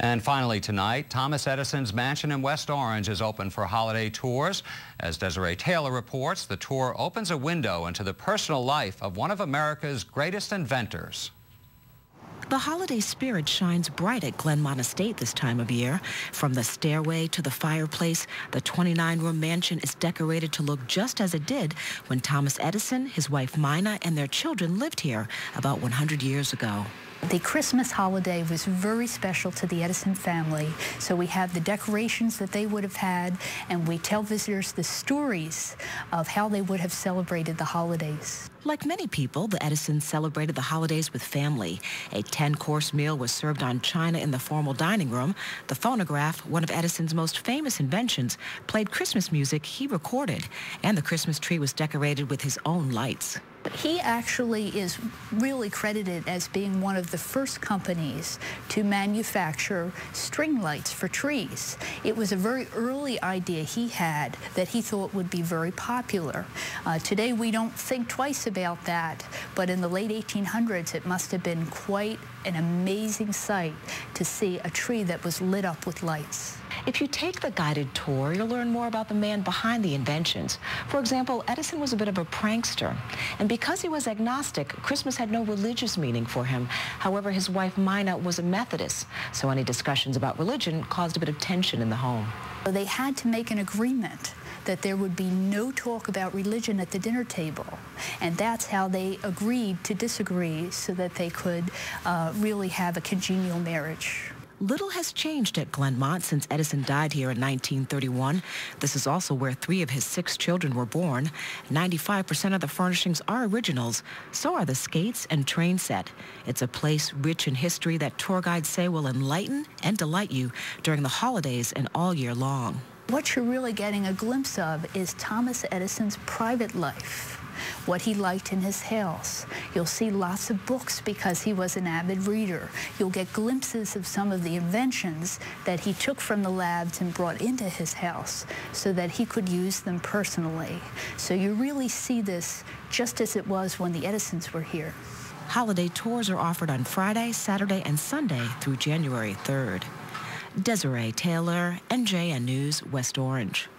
And finally tonight, Thomas Edison's mansion in West Orange is open for holiday tours. As Desiree Taylor reports, the tour opens a window into the personal life of one of America's greatest inventors. The holiday spirit shines bright at Glenmont Estate this time of year. From the stairway to the fireplace, the 29-room mansion is decorated to look just as it did when Thomas Edison, his wife Mina, and their children lived here about 100 years ago. The Christmas holiday was very special to the Edison family, so we have the decorations that they would have had, and we tell visitors the stories of how they would have celebrated the holidays. Like many people, the Edisons celebrated the holidays with family. A 10-course meal was served on china in the formal dining room. The phonograph, one of Edison's most famous inventions, played Christmas music he recorded, and the Christmas tree was decorated with his own lights. He actually is really credited as being one of the first companies to manufacture string lights for trees. It was a very early idea he had that he thought would be very popular. Today we don't think twice about that, but in the late 1800s it must have been quite an amazing sight to see a tree that was lit up with lights. If you take the guided tour, you'll learn more about the man behind the inventions. For example, Edison was a bit of a prankster, and because he was agnostic, Christmas had no religious meaning for him. However, his wife Mina was a Methodist, so any discussions about religion caused a bit of tension in the home. They had to make an agreement that there would be no talk about religion at the dinner table. And that's how they agreed to disagree so that they could really have a congenial marriage. Little has changed at Glenmont since Edison died here in 1931. This is also where 3 of his 6 children were born. 95% of the furnishings are originals. So are the skates and train set. It's a place rich in history that tour guides say will enlighten and delight you during the holidays and all year long. What you're really getting a glimpse of is Thomas Edison's private life, what he liked in his house. You'll see lots of books because he was an avid reader. You'll get glimpses of some of the inventions that he took from the labs and brought into his house so that he could use them personally. So you really see this just as it was when the Edisons were here. Holiday tours are offered on Friday, Saturday, and Sunday through January 3rd. Desiree Taylor, NJN News, West Orange.